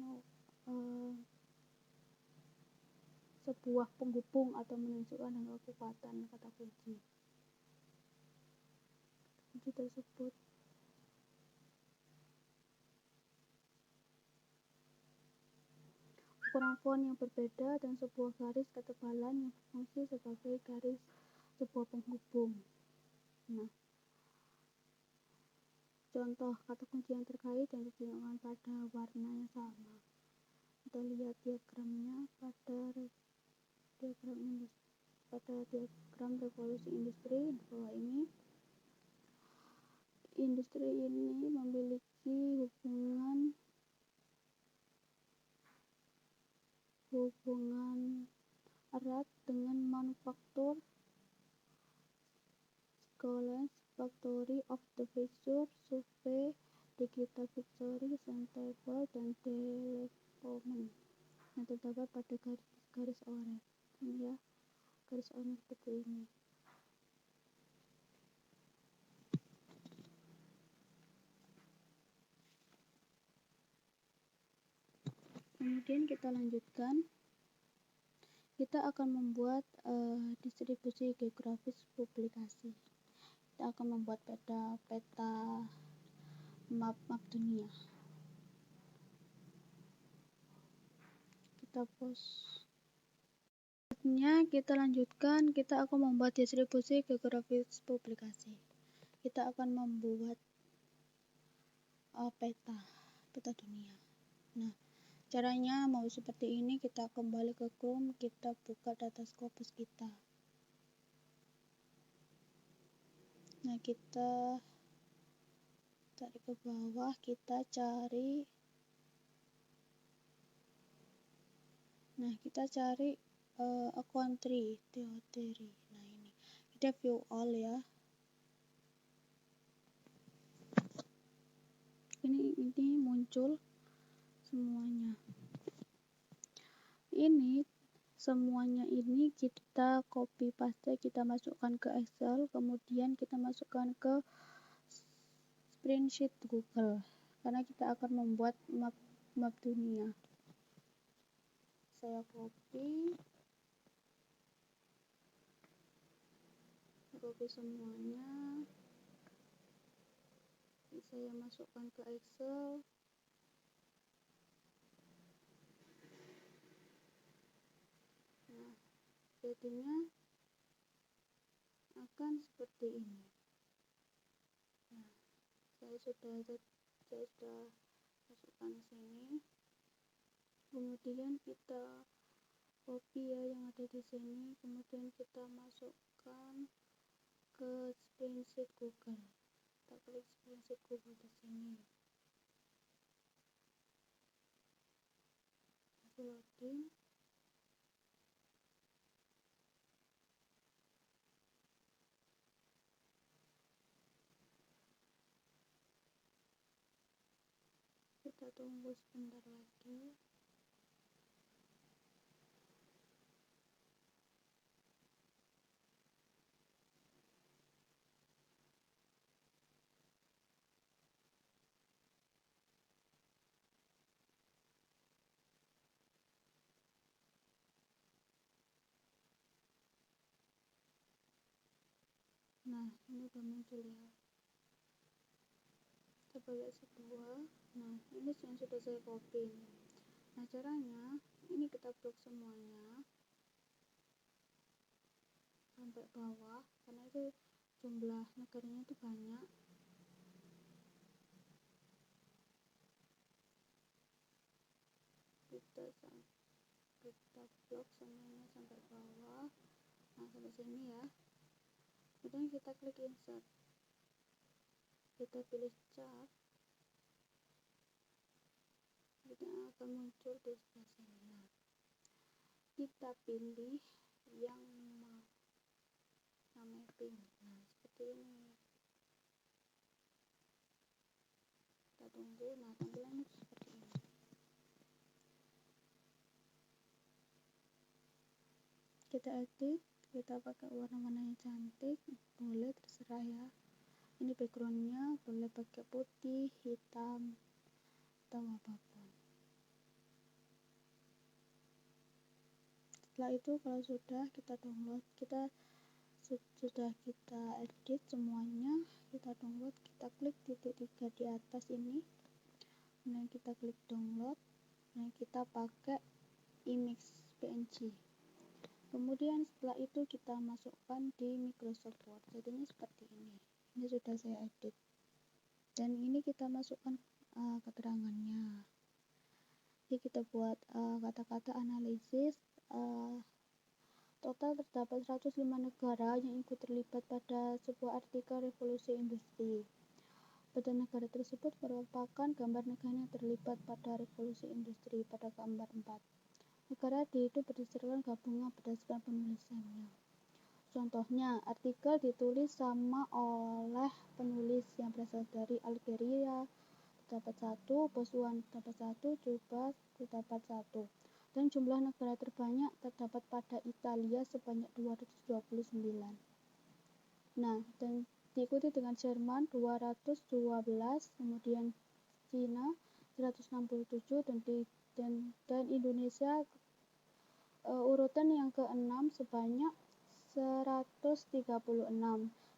sebuah penghubung atau menunjukkan dengan kekuatan kata kunci tersebut. Ukuran font yang berbeda dan sebuah garis ketebalan yang berfungsi sebagai garis sebuah penghubung. Nah, contoh kata kunci yang terkait yang ditunjukkan pada warna yang sama. Kita lihat diagramnya pada diagram revolusi industri di bawah ini. Industri ini memiliki hubungan erat dengan manufaktur Scholes Factory of the Future, Survey, Digital Factory, Sustainable, dan Development yang terdapat pada garis oranye. Ini ya, garis oranye seperti ini. Kemudian kita lanjutkan. Kita akan membuat distribusi geografis publikasi. Kita akan membuat peta map dunia. Kita post. Kita lanjutkan. Kita akan membuat distribusi geografis publikasi. Kita akan membuat peta dunia. Nah, caranya mau seperti ini. Kita kembali ke Chrome, kita buka data Scopus kita. Nah, kita tarik ke bawah, kita cari. Nah, kita cari a country theory. Nah, ini kita view all ya. Ini muncul semuanya. Ini semuanya ini kita copy paste, kita masukkan ke Excel, kemudian kita masukkan ke spreadsheet Google, karena kita akan membuat map dunia. Saya copy semuanya, saya masukkan ke Excel. Nah, jadinya akan seperti ini. Nah, saya sudah masukkan sini. Kemudian kita copy ya yang ada di sini, kemudian kita masukkan ke spreadsheet Google. Kita klik spreadsheet Google di sini. Loading. Kita tunggu sebentar lagi. Nah, ini udah muncul ya. Kita pakai sebuah. Nah, ini yang sudah saya copy. Nah, caranya ini kita blok semuanya sampai bawah, karena itu jumlah negaranya itu banyak. Kita blok semuanya sampai bawah. Nah, sampai sini ya. Kemudian kita klik insert. Kita pilih chart. Kita akan muncul di sebelah sini. Nah, kita pilih yang mapping. Nah, seperti ini. Kita tunggu. Nah, tampilannya seperti ini. Kita edit, kita pakai warna-warna yang cantik, boleh terserah ya. Ini backgroundnya boleh pakai putih, hitam, atau apapun. Setelah itu kalau sudah kita download, sudah kita edit semuanya, kita download, kita klik titik 3 di atas ini, kemudian kita klik download, dan kita pakai image PNG. Kemudian setelah itu kita masukkan di Microsoft Word. Jadinya seperti ini. Ini sudah saya edit. Dan ini kita masukkan keterangannya. Jadi kita buat kata-kata analisis. Total terdapat 105 negara yang ikut terlibat pada sebuah artikel revolusi industri. Pada negara tersebut merupakan gambar negara yang terlibat pada revolusi industri pada gambar 4. Negara D itu berdasarkan gabungan berdasarkan penulisannya. Contohnya, artikel ditulis sama oleh penulis yang berasal dari Algeria, terdapat 1, Botswana terdapat 1, Cuba terdapat 1. Dan jumlah negara terbanyak terdapat pada Italia sebanyak 229. Nah, dan diikuti dengan Jerman 212, kemudian Cina 167 dan Indonesia urutan yang ke-6 sebanyak 136.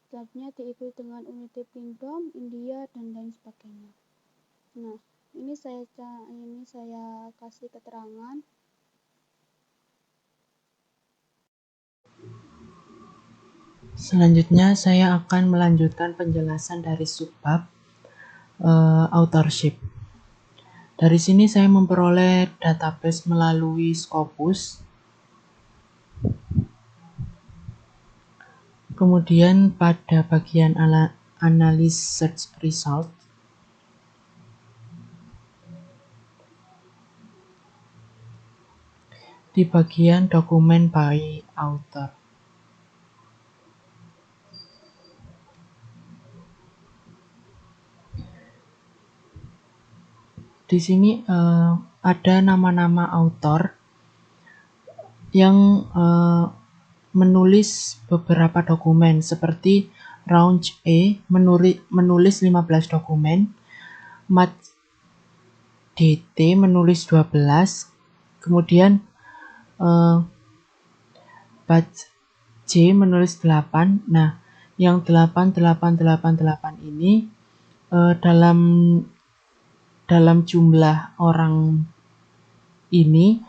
Selanjutnya diikuti dengan United Kingdom, India, dan lain sebagainya. Nah, ini saya kasih keterangan. Selanjutnya saya akan melanjutkan penjelasan dari subbab authorship. Dari sini saya memperoleh database melalui Scopus. Kemudian pada bagian analysis search result, di bagian dokumen by author. Di sini ada nama-nama author yang menulis beberapa dokumen, seperti Raunch E menulis 15 dokumen, Mat DT menulis 12, kemudian Bat J menulis 8. Nah, yang 8888 ini dalam jumlah orang ini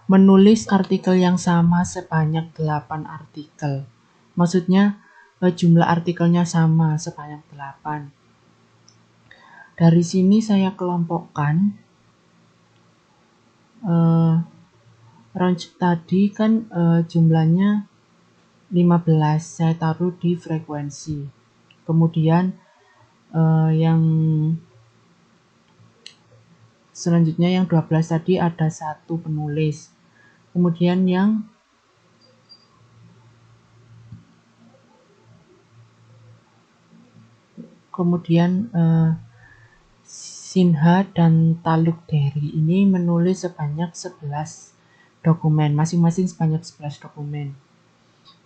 menulis artikel yang sama sebanyak 8 artikel. Maksudnya jumlah artikelnya sama sebanyak 8. Dari sini saya kelompokkan range tadi kan jumlahnya 15, saya taruh di frekuensi. Kemudian yang selanjutnya yang 12 tadi ada 1 penulis. Kemudian Sinha dan Taluk Deri ini menulis sebanyak 11 dokumen, masing-masing sebanyak 11 dokumen.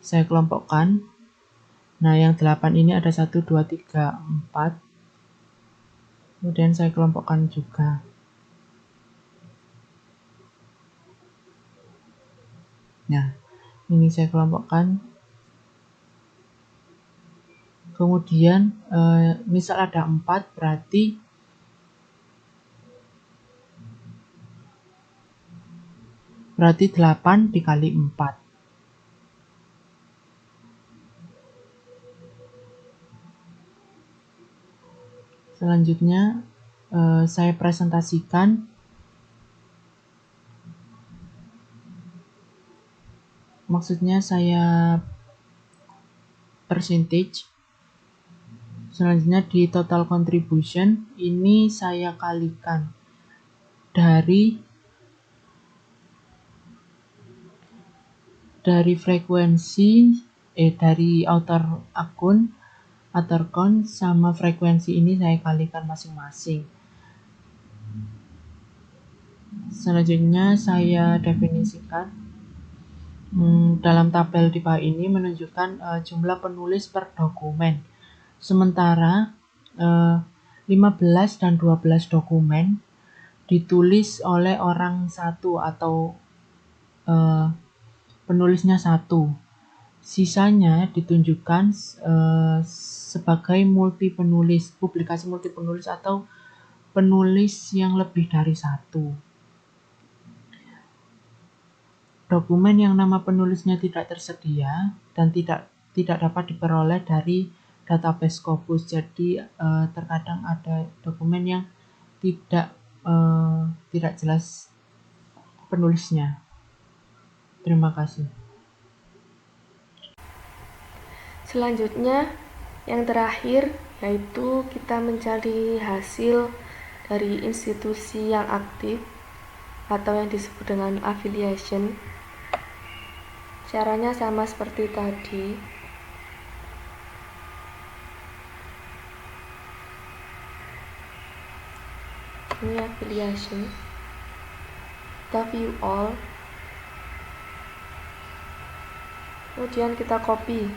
Saya kelompokkan. Nah, yang 8 ini ada 1, 2, 3, 4. Kemudian saya kelompokkan juga. Nah, ini saya kelompokkan. Kemudian misal ada 4, berarti berarti 8 dikali 4. Selanjutnya saya presentasikan. Maksudnya saya percentage. Selanjutnya di total contribution ini saya kalikan dari frekuensi dari author akun, author count sama frekuensi ini saya kalikan masing-masing. Selanjutnya saya definisikan. Dalam tabel di bawah ini menunjukkan jumlah penulis per dokumen. Sementara 15 dan 12 dokumen ditulis oleh orang satu atau penulisnya satu. Sisanya ditunjukkan sebagai multi penulis, publikasi multi penulis atau penulis yang lebih dari satu. Dokumen yang nama penulisnya tidak tersedia dan tidak dapat diperoleh dari database Scopus. Jadi terkadang ada dokumen yang tidak jelas penulisnya. Terima kasih. Selanjutnya, yang terakhir yaitu kita mencari hasil dari institusi yang aktif atau yang disebut dengan affiliation. Caranya sama seperti tadi. Ini affiliation. Kita view all. Kemudian kita copy.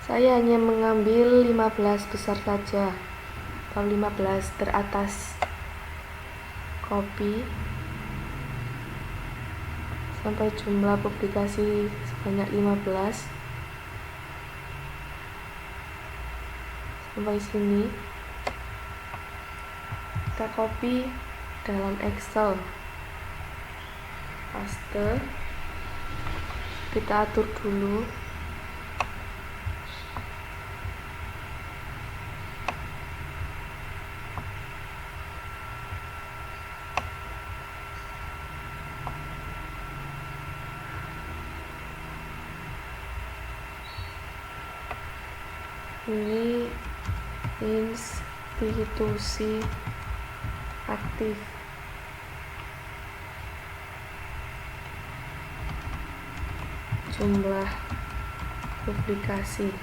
Saya hanya mengambil 15 besar saja, atau 15 teratas. Copy sampai jumlah publikasi sebanyak 15. Sampai sini. Kita copy dalam Excel. Paste. Kita atur dulu. Ini institusi aktif. Jumlah publikasi.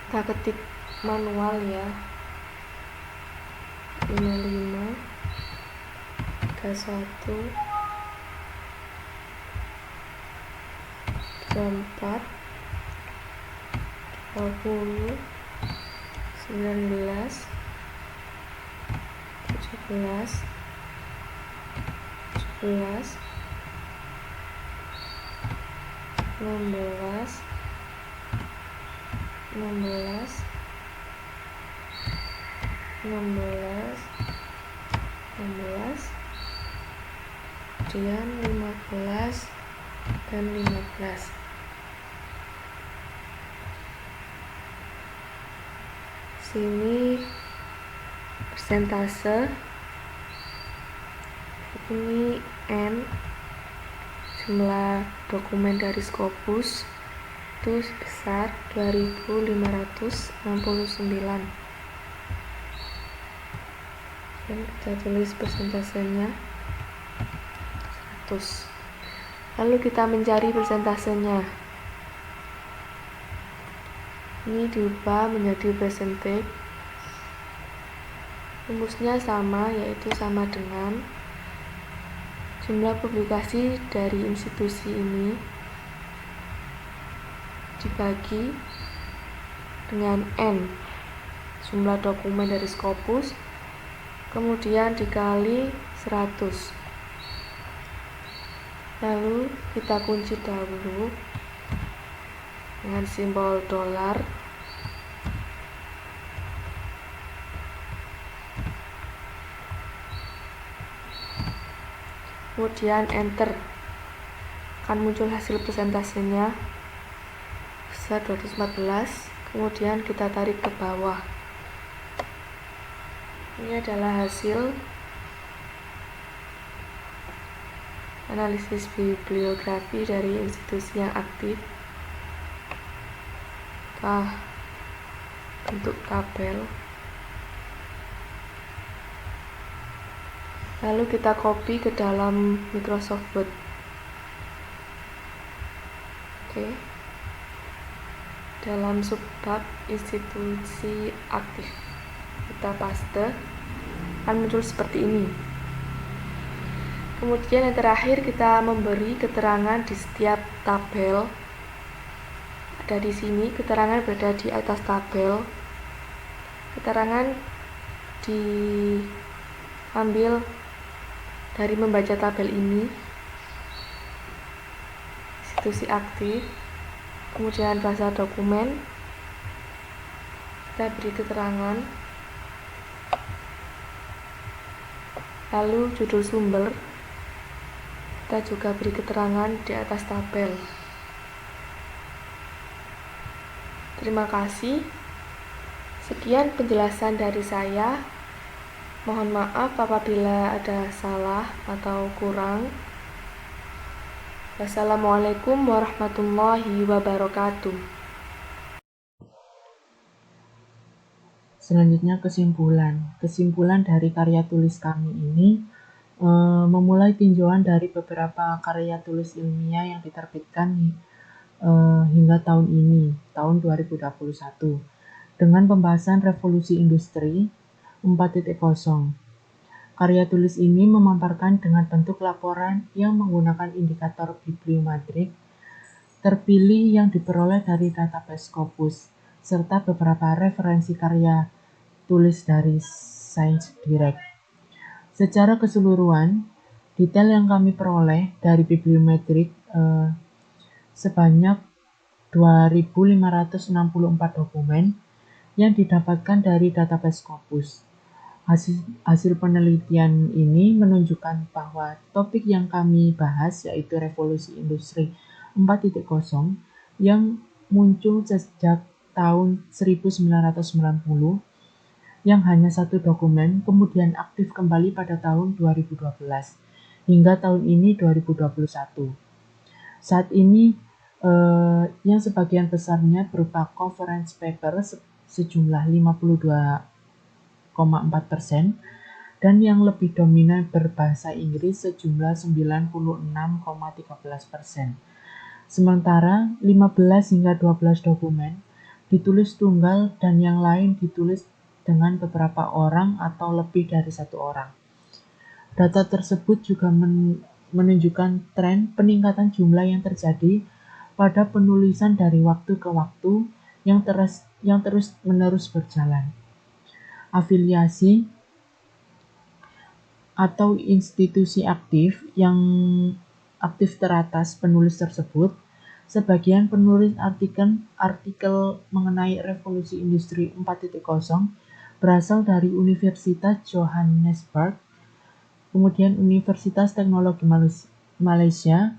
Kita ketik manual ya. 55 31 4 20 19 17 16 kemudian 15 dan 15. Sini persentase, ini N, jumlah dokumen dari Scopus itu sebesar 2569. Dan kita tulis persentasenya 100. Lalu kita mencari persentasenya. Ini diubah menjadi percentage. Rumusnya sama, yaitu sama dengan jumlah publikasi dari institusi ini dibagi dengan N, jumlah dokumen dari Scopus, kemudian dikali 100. Lalu kita kunci dahulu dengan simbol dolar. Kemudian enter. Akan muncul hasil persentasenya besar 214. Kemudian kita tarik ke bawah. Ini adalah hasil analisis bibliografi dari institusi yang aktif. Bentuk tabel. Lalu kita copy ke dalam Microsoft Word. Oke. Dalam subbab institusi aktif. Kita paste. Akan muncul seperti ini. Kemudian yang terakhir kita memberi keterangan di setiap tabel. Ada di sini, keterangan berada di atas tabel. Keterangan diambil dari membaca tabel ini. Institusi aktif. Kemudian bahasa dokumen. Kita beri keterangan. Lalu judul sumber. Kita juga beri keterangan di atas tabel. Terima kasih. Sekian penjelasan dari saya. Mohon maaf apabila ada salah atau kurang. Wassalamualaikum warahmatullahi wabarakatuh. Selanjutnya kesimpulan. Kesimpulan dari karya tulis kami ini memulai tinjauan dari beberapa karya tulis ilmiah yang diterbitkan hingga tahun ini, tahun 2021, dengan pembahasan revolusi industri 4.0. Karya tulis ini memaparkan dengan bentuk laporan yang menggunakan indikator bibliometrik terpilih yang diperoleh dari database Scopus, serta beberapa referensi karya tulis dari Science Direct. Secara keseluruhan, detail yang kami peroleh dari bibliometrik sebanyak 2.564 dokumen yang didapatkan dari database Scopus. Hasil penelitian ini menunjukkan bahwa topik yang kami bahas yaitu revolusi industri 4.0 yang muncul sejak tahun 1990 yang hanya satu dokumen kemudian aktif kembali pada tahun 2012 hingga tahun ini 2021. Saat ini yang sebagian besarnya berupa conference paper sejumlah 52,4% dan yang lebih dominan berbahasa Inggris sejumlah 96,13%. Sementara 15 hingga 12 dokumen ditulis tunggal dan yang lain ditulis dengan beberapa orang atau lebih dari satu orang. Data tersebut juga menunjukkan tren peningkatan jumlah yang terjadi pada penulisan dari waktu ke waktu yang terus-menerus berjalan. Afiliasi atau institusi aktif yang aktif teratas penulis tersebut, sebagian penulis artikel mengenai revolusi industri 4.0 berasal dari Universitas Johannesburg, kemudian Universitas Teknologi Malaysia,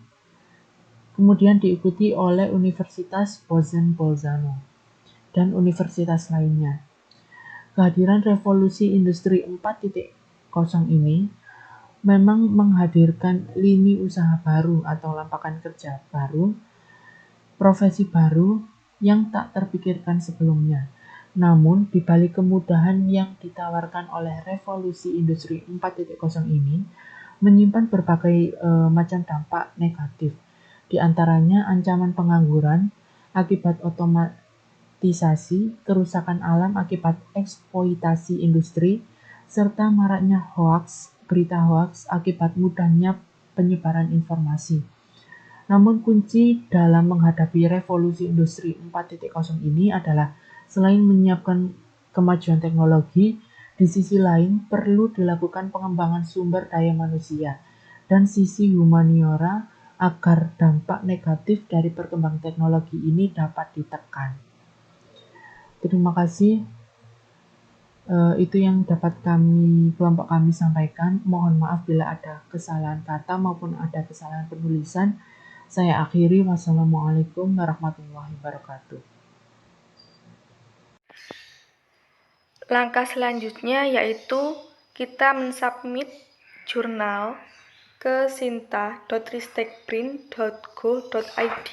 kemudian diikuti oleh Universitas Bolzano, dan universitas lainnya. Kehadiran revolusi industri 4.0 ini memang menghadirkan lini usaha baru atau lapangan kerja baru, profesi baru yang tak terpikirkan sebelumnya. Namun, di balik kemudahan yang ditawarkan oleh revolusi industri 4.0 ini, menyimpan berbagai macam dampak negatif. Di antaranya ancaman pengangguran akibat otomatisasi, kerusakan alam akibat eksploitasi industri, serta maraknya berita hoaks akibat mudahnya penyebaran informasi. Namun kunci dalam menghadapi revolusi industri 4.0 ini adalah selain menyiapkan kemajuan teknologi, di sisi lain perlu dilakukan pengembangan sumber daya manusia dan sisi humaniora agar dampak negatif dari perkembangan teknologi ini dapat ditekan. Terima kasih. Itu yang dapat kelompok kami sampaikan. Mohon maaf bila ada kesalahan kata maupun ada kesalahan penulisan. Saya akhiri. Wassalamualaikum warahmatullahi wabarakatuh. Langkah selanjutnya yaitu kita mensubmit jurnal ke sinta.ristekprint.go.id.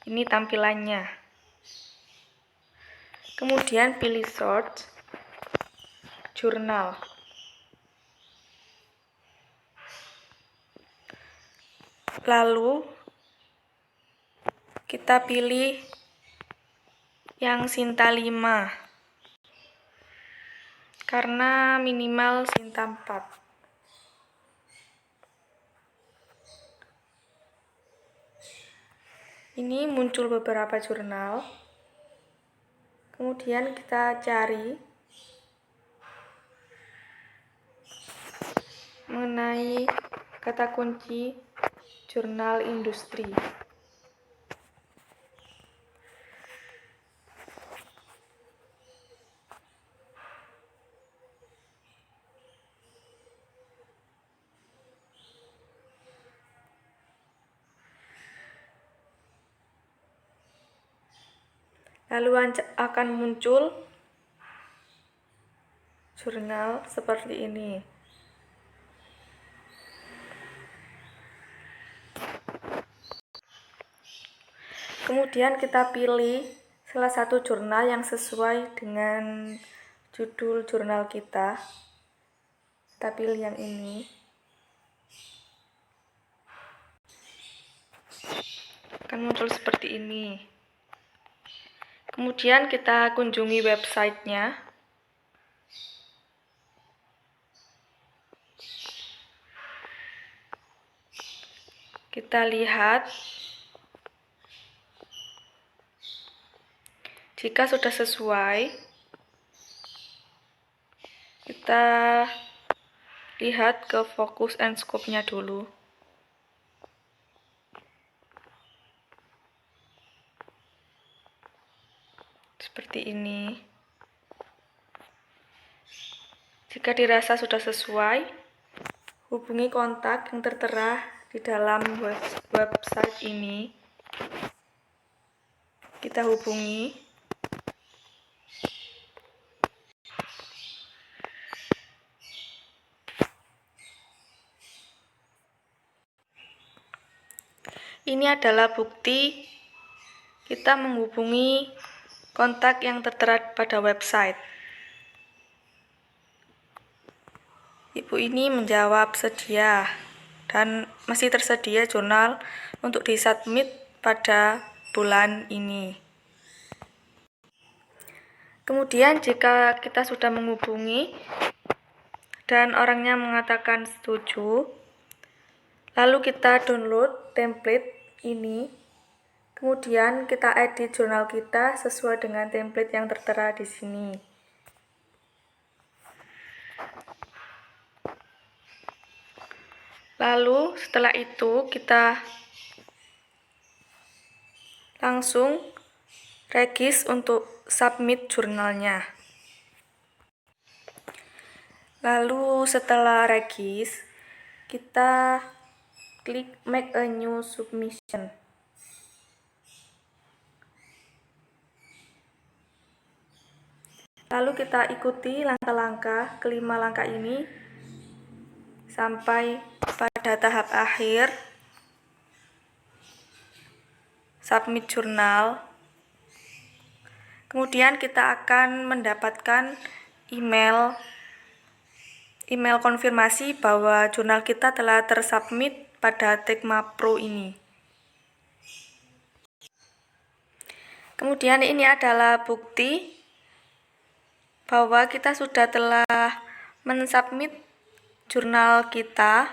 Ini tampilannya. Kemudian pilih search jurnal. Lalu kita pilih yang Sinta 5 karena minimal Sinta 4. Ini muncul beberapa jurnal. Kemudian kita cari mengenai kata kunci jurnal industri. Lalu akan muncul jurnal seperti ini. Kemudian kita pilih salah satu jurnal yang sesuai dengan judul jurnal kita. Kita pilih yang ini. Akan muncul seperti ini. Kemudian kita kunjungi websitenya. Kita lihat. Jika sudah sesuai, kita lihat ke focus and scope-nya dulu. Seperti ini. Jika dirasa sudah sesuai, hubungi kontak yang tertera di dalam website ini. Kita hubungi. Ini adalah bukti kita menghubungi kontak yang tertera pada website. Ibu ini menjawab sedia dan masih tersedia jurnal untuk disubmit pada bulan ini. Kemudian jika kita sudah menghubungi dan orangnya mengatakan setuju, lalu kita download template ini. Kemudian kita edit jurnal kita sesuai dengan template yang tertera di sini. Lalu setelah itu kita langsung regis untuk submit jurnalnya. Lalu setelah regis, kita klik make a new submission. Lalu kita ikuti langkah-langkah, kelima langkah ini sampai pada tahap akhir, submit jurnal. Kemudian kita akan mendapatkan email konfirmasi bahwa jurnal kita telah tersubmit pada Tekma Pro ini. Kemudian ini adalah bukti bahwa kita telah mensubmit jurnal kita.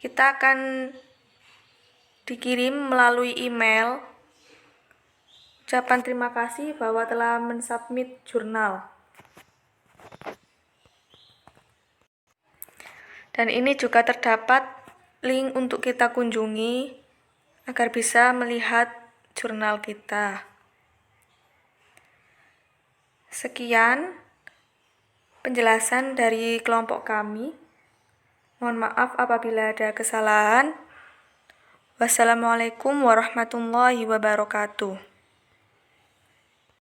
Kita akan dikirim melalui email ucapan terima kasih bahwa telah mensubmit jurnal. Dan ini juga terdapat link untuk kita kunjungi agar bisa melihat jurnal kita. Sekian penjelasan dari kelompok kami. Mohon maaf apabila ada kesalahan. Wassalamualaikum warahmatullahi wabarakatuh.